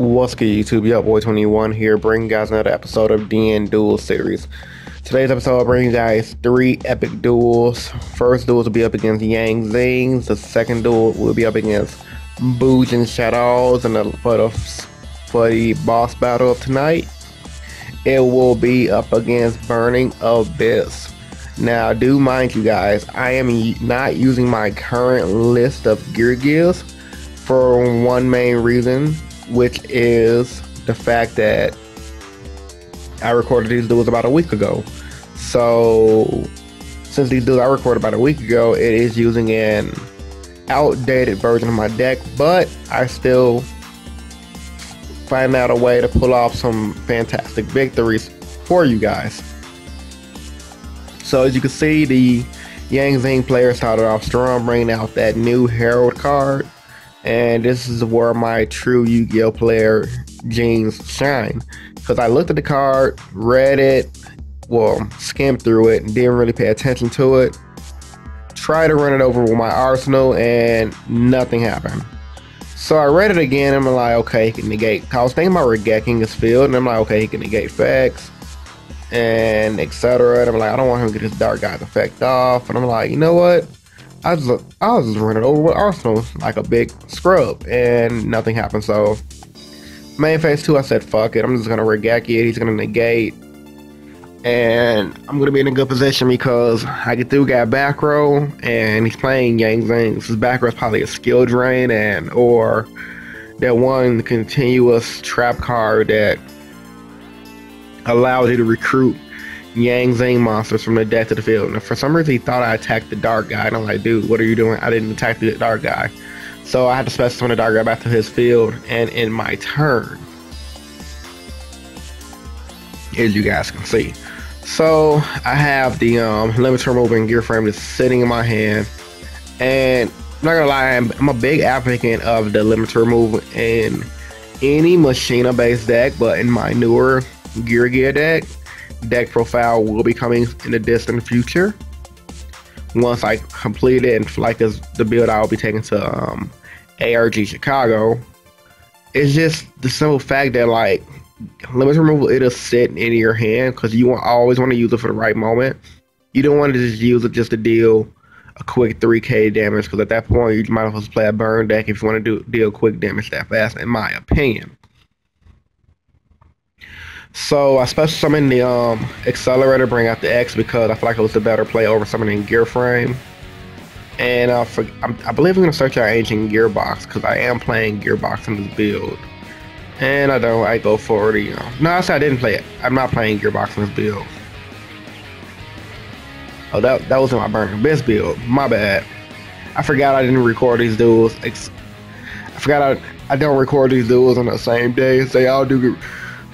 What's good, YouTube? Yo, boy 21 here, bringing you guys another episode of Duel series. Today's episode will bring you guys 3 epic duels. First duel will be up against Zings. The second duel will be up against Bujins Shaddolls. And for the boss battle of tonight, it will be up against Burning Abyss. Now, do mind you guys, I am not using my current list of Geargias for one main reason, which is the fact that I recorded these duels about a week ago. So since these duels I recorded about a week ago, it is using an outdated version of my deck, but I still find out a way to pull off some fantastic victories for you guys. So as you can see, the Zing player started off strong, bringing out that new Herald card. And this is where my true Yu-Gi-Oh player Zings shine, because I looked at the card, read it, well, skimmed through it, and didn't really pay attention to it. Tried to run it over with my arsenal, and nothing happened. So I read it again, and I'm like, okay, he can negate. I was thinking about regecking his field, and I'm like, okay, he can negate effects, and etc. And I'm like, I don't want him to get his Dark Guy's effect off. And I'm like, you know what? I was just running over with Arsenal like a big scrub, and nothing happened. So main phase 2, I said fuck it, I'm just gonna regek it. He's gonna negate, and I'm gonna be in a good position because I get through got back row, and he's playing Zing. His back row is probably a skill drain, and or that one continuous trap card that allows you to recruit Zing monsters from the deck to the field. And for some reason he thought I attacked the Dark Guy, and I'm like, dude, what are you doing? I didn't attack the Dark Guy. So I had to special summon the Dark Guy back to his field, and in my turn, as you guys can see. So I have the limiter removal and gear frame just sitting in my hand, and I'm not gonna lie, I'm a big advocate of the limiter removal in any Machina based deck, but in my newer Geargia deck profile will be coming in the distant future once I complete it, and like as the build I'll be taking to ARG Chicago. It's just the simple fact that like limit removal, it'll sit in your hand because you always want to use it for the right moment. You don't want to just use it just to deal a quick 3k damage, because at that point you might as well play a burn deck if you want to deal quick damage that fast, in my opinion. So I special summoned the accelerator, bring out the X, because I feel like it was the better play over summoning gear frame. And I believe I'm gonna search our ancient gearbox, because I am playing gearbox in this build. And I go for the no, I said I didn't play it. I'm not playing gearbox in this build. Oh, that was in my Burning Abyss build. My bad. I forgot I didn't record these duels. I forgot I don't record these duels on the same days. They all do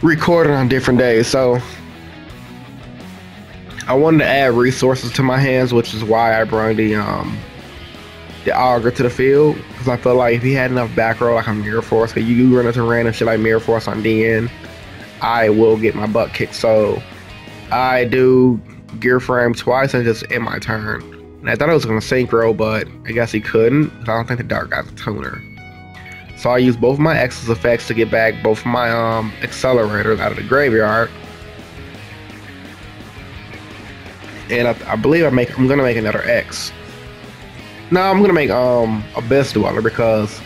recorded on different days, so I wanted to add resources to my hands, which is why I brought the auger to the field, because I felt like if he had enough back row like a Mirror Force, because you run into random shit like Mirror Force on DN, I will get my butt kicked. So I do gear frame twice and just end my turn. And I thought it was gonna synchro, but I guess he couldn't. I don't think the Dark Guy's a tuner. So I use both of my X's effects to get back both of my accelerators out of the graveyard. And I believe I'm gonna make another X. No, I'm gonna make Abyss Dweller, because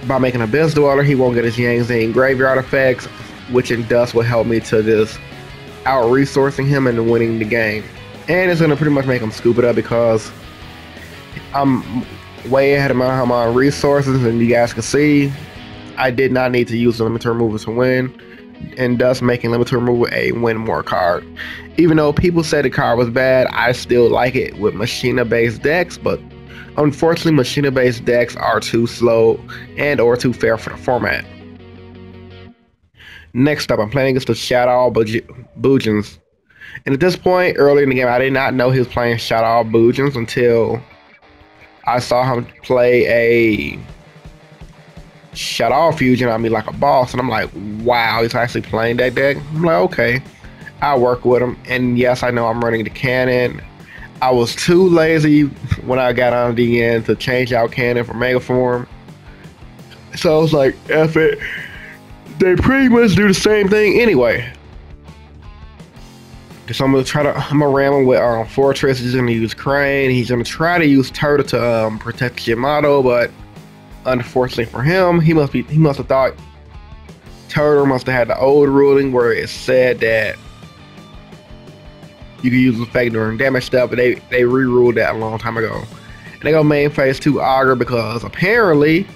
by making Abyss Dweller, he won't get his Zing graveyard effects, which in Dust will help me to just out-resourcing him and winning the game. And it's gonna pretty much make him scoop it up, because I'm way ahead of my resources, and you guys can see I did not need to use the limiter removal to win, and thus making limiter removal a win more card. Even though people said the card was bad, I still like it with Machina based decks, but unfortunately Machina based decks are too slow and or too fair for the format. Next up, I'm playing against the Shaddoll Bujins, and at this point early in the game I did not know he was playing Shaddoll Bujins until I saw him play a Shaddoll fusion on me like a boss, and I'm like, wow, he's actually playing that deck. I'm like, okay, I'll work with him. And yes, I know I'm running the cannon. I was too lazy when I got on DN to change out cannon for Mega Form. So I was like, F it. They pretty much do the same thing anyway. So I'm gonna ram him with Fortress. He's gonna use Crane. He's gonna try to use Turtle to protect Yamato, but unfortunately for him, he must have thought Turtle must have had the old ruling where it said that you can use the effect during damage stuff, but they re-ruled that a long time ago. And they go main phase 2 Augur because apparently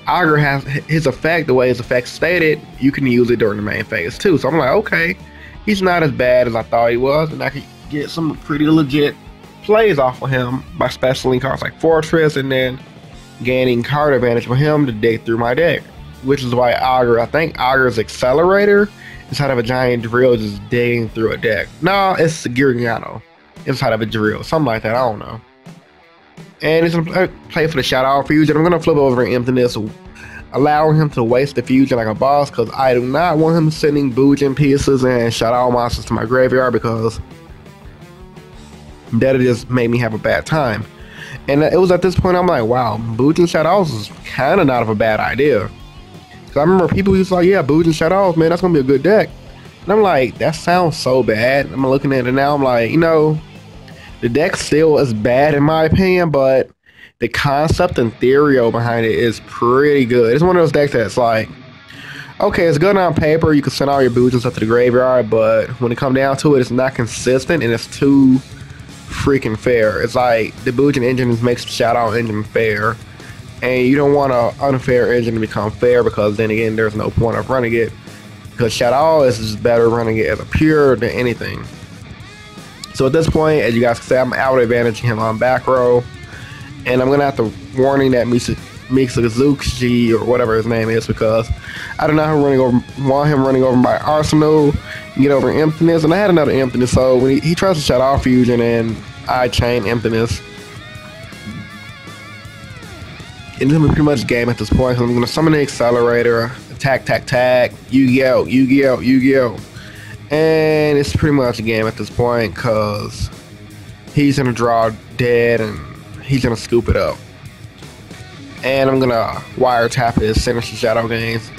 Augur has his effect, the way his effect stated, you can use it during the main phase too. So I'm like, okay, he's not as bad as I thought he was, and I could get some pretty legit plays off of him by specialing cards like Fortress and then gaining card advantage for him to dig through my deck. Which is why Augur, I think Augur's Accelerator inside of a giant drill just digging through a deck. No, it's Geargia inside of a drill, something like that, I don't know. And he's gonna play for the Shaddoll fusion. I'm gonna flip over Emptiness, allowing him to waste the fusion like a boss, because I do not want him sending Bujin pieces and Shaddoll monsters to my graveyard, because that'll just make me have a bad time. And it was at this point I'm like, wow, Bujin Shaddolls is kind of not of a bad idea. Because I remember people used to like, yeah, Bujin Shaddolls, man, that's gonna be a good deck. And I'm like, that sounds so bad. I'm looking at it now, I'm like, you know, the deck still is bad in my opinion, but the concept and theory behind it is pretty good. It's one of those decks that's like, okay, it's good on paper, you can send all your Bujins up to the graveyard, but when it comes down to it, it's not consistent and it's too freaking fair. It's like the Bujin engine makes the Shaddoll engine fair, and you don't want an unfair engine to become fair, because then again, there's no point of running it, because Shaddoll is just better running it as a pure than anything. So at this point, as you guys can see, I'm out advantaging him on back row, and I'm gonna have to warning that Mitsuzuki or whatever his name is, because I do not want him running over my arsenal and get over Emptiness. And I had another Emptiness, so when he tries to shut off fusion and I chain Emptiness, it's gonna be pretty much game at this point. So I'm gonna summon the Accelerator, attack, Yu-Gi-Oh, and it's pretty much a game at this point, because he's gonna draw dead and he's gonna scoop it up. And I'm gonna wiretap his Sinister Shadow games.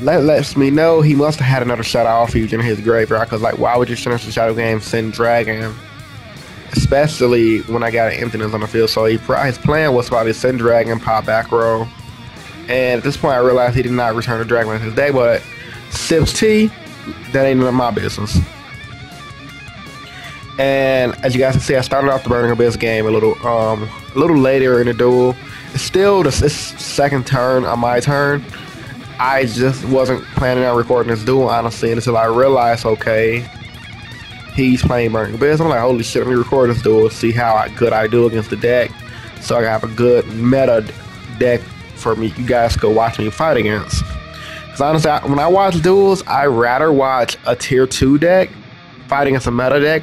Lets me know he must have had another Shaddoll fusion in his graveyard, because like, why would your Sinister Shadow game send Dragon? Especially when I got an Emptiness on the field. So his plan was probably send Dragon, pop back row. And at this point I realized he did not return the Dragon in his deck, but Sips T, that ain't none of my business. And as you guys can see, I started off the Burning Abyss game a little later in the duel. It's still the second turn on my turn. I just wasn't planning on recording this duel, honestly, until I realized, okay, he's playing Burning Abyss. I'm like, holy shit, let me record this duel, see how good I do against the deck, so I can have a good meta deck for me, you guys go watch me fight against. Because honestly, when I watch duels, I rather watch a tier 2 deck fight against a meta deck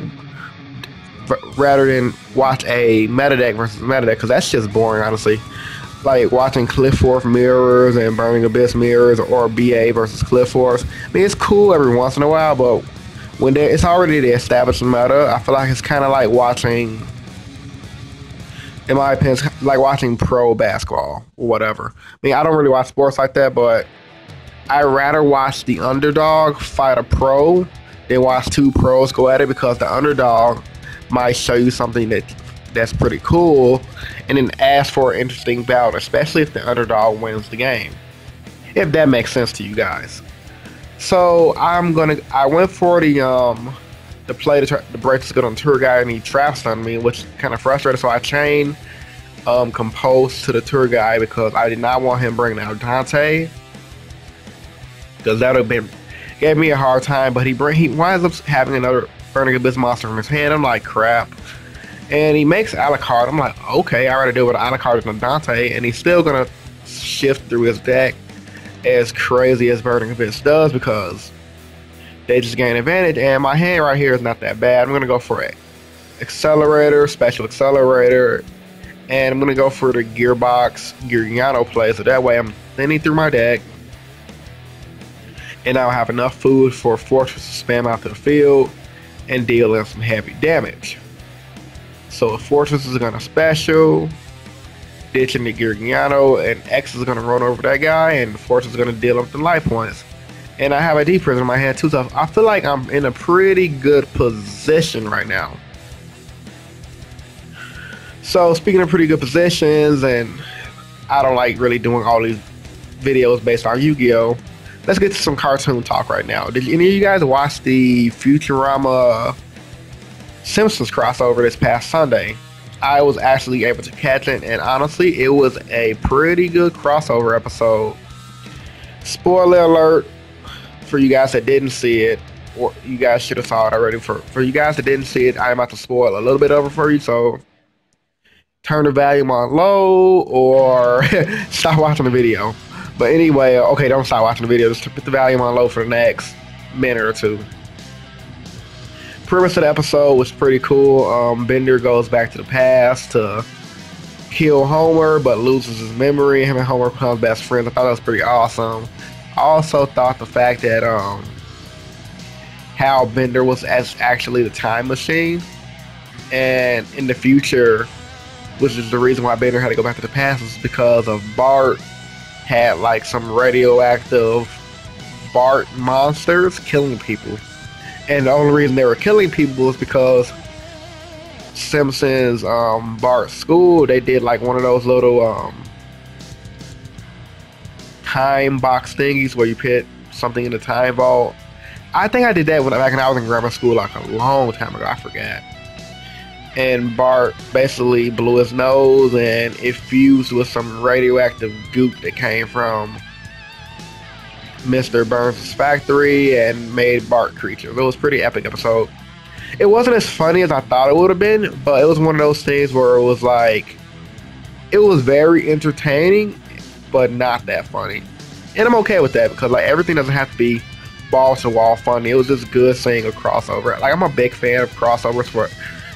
rather than watch a meta deck versus meta deck, because that's just boring, honestly. Like watching Cliffforth mirrors and Burning Abyss mirrors, or BA versus Cliffforth. I mean, it's cool every once in a while, but when it's already the established meta, I feel like it's kind of like watching, in my opinion, it's like watching pro basketball or whatever. I mean, I don't really watch sports like that, but I rather watch the underdog fight a pro than watch two pros go at it, because the underdog might show you something that's pretty cool and then ask for an interesting bout, especially if the underdog wins the game, if that makes sense to you guys. So I went for the play to break this good on tour guide, and he traps on me, which kind of frustrated. So I chained Compose to the tour guide, because I did not want him bringing out Dante, because that would have gave me a hard time. But he winds up having another Burning Abyss monster in his hand. I'm like, crap. And he makes Alucard. I'm like, okay, I already do with Alucard and Dante, and he's still gonna shift through his deck as crazy as Burning Abyss does, because they just gain advantage. And my hand right here is not that bad. I'm gonna go for it. Accelerator, Special Accelerator, and I'm gonna go for the Geargia play, so that way I'm thinning through my deck, and I'll have enough food for Fortress to spam out to the field and deal in some heavy damage. So Fortress is gonna special, ditching the Geargia, and X is gonna run over that guy, and Force is gonna deal up the life points. And I have a D prison in my hand too, so I feel like I'm in a pretty good position right now. So speaking of pretty good positions, and I don't like really doing all these videos based on Yu-Gi-Oh! Let's get to some cartoon talk right now. Did any of you guys watch the Futurama Simpsons crossover this past Sunday? I was actually able to catch it, and honestly, it was a pretty good crossover episode. Spoiler alert for you guys that didn't see it, or you guys should have saw it already. For you guys that didn't see it, I'm about to spoil a little bit of it for you, so turn the volume on low or stop watching the video. But anyway, okay, don't stop watching the video, just put the volume on low for the next minute or two. Premise of the episode was pretty cool. Bender goes back to the past to kill Homer, but loses his memory. Him and Homer become best friends. I thought that was pretty awesome. I also thought the fact that how Bender was actually the time machine, and in the future, which is the reason why Bender had to go back to the past, was because of Bart had like some radioactive Bart monsters killing people. And the only reason they were killing people was because Simpsons Bart school, they did like one of those little time box thingies where you put something in the time vault. I think I did that back when I was in grammar school like a long time ago, I forgot. And Bart basically blew his nose and it fused with some radioactive goop that came from Mr. Burns' factory and made Bart creatures. It was a pretty epic episode. It wasn't as funny as I thought it would have been, but it was one of those things where it was like, it was very entertaining, but not that funny. And I'm okay with that because like everything doesn't have to be balls to wall funny. It was just good seeing a crossover. Like I'm a big fan of crossovers for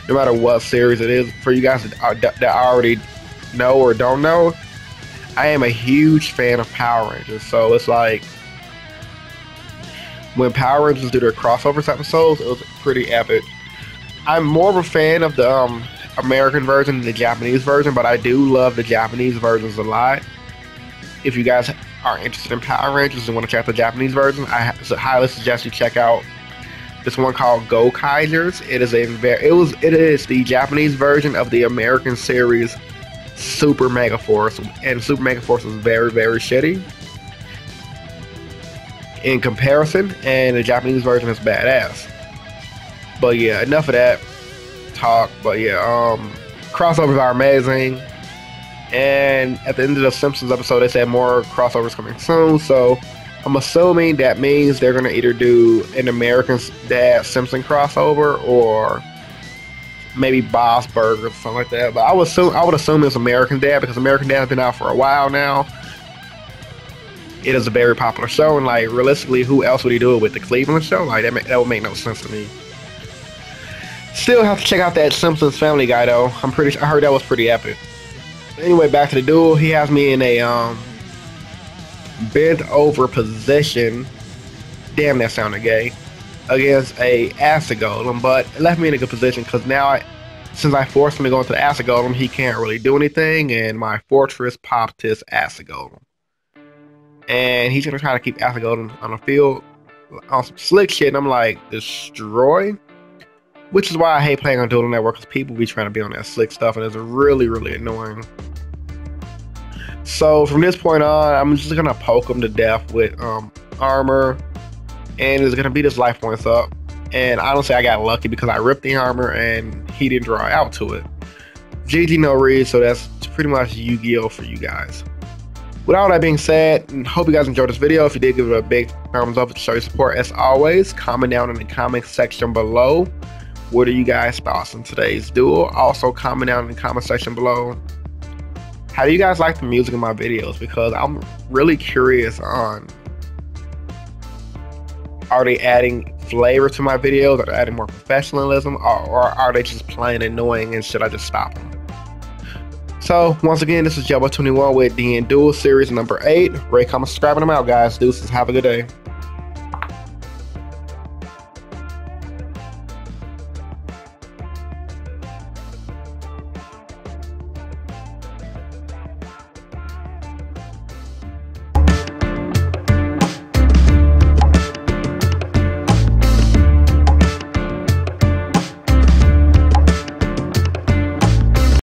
no matter what series it is. For you guys that already know or don't know, I am a huge fan of Power Rangers. So it's like when Power Rangers do their crossovers episodes, it was pretty epic. I'm more of a fan of the American version than the Japanese version, but I do love the Japanese versions a lot. If you guys are interested in Power Rangers and want to check out the Japanese version, I highly suggest you check out this one called Go Kaisers. It is the Japanese version of the American series Super Mega Force, and Super Mega Force is very, very shitty in comparison, and the Japanese version is badass. But yeah, enough of that talk. But yeah, crossovers are amazing. And at the end of the Simpsons episode, they said more crossovers coming soon. So I'm assuming that means they're gonna either do an American Dad Simpson crossover or maybe Bob's Burgers or something like that. But I would assume it's American Dad because American Dad has been out for a while now. It is a very popular show, and like realistically, who else would he do it with? The Cleveland show? Like that would make no sense to me. Still have to check out that Simpsons Family Guy though. I heard that was pretty epic. Anyway, back to the duel. He has me in a bent over position. Damn, that sounded gay. Against a acid golem, but it left me in a good position because now since I forced him to go into the acid golem, he can't really do anything, and my fortress popped his acid golem. And he's gonna try to keep acid golem on the field on some slick shit, and I'm like, destroy? Which is why I hate playing on Duel Network, because people be trying to be on that slick stuff, and it's really, really annoying. So from this point on, I'm just gonna poke him to death with armor, and it's gonna beat his life points up. And honestly, I got lucky because I ripped the armor and he didn't draw out to it. GG no read, so that's pretty much Yu-Gi-Oh for you guys. With all that being said, hope you guys enjoyed this video. If you did, give it a big thumbs up to show your support. As always, comment down in the comment section below. What are you guys' thoughts on today's duel? Also, comment down in the comment section below. How do you guys like the music in my videos? Because I'm really curious on, are they adding flavor to my videos? Are they adding more professionalism? Or are they just plain annoying and should I just stop them? So, once again, this is Jabba21 with DN Duel Series number 8. Rate, comment, subscribe, and I'm out, guys. Deuces, have a good day.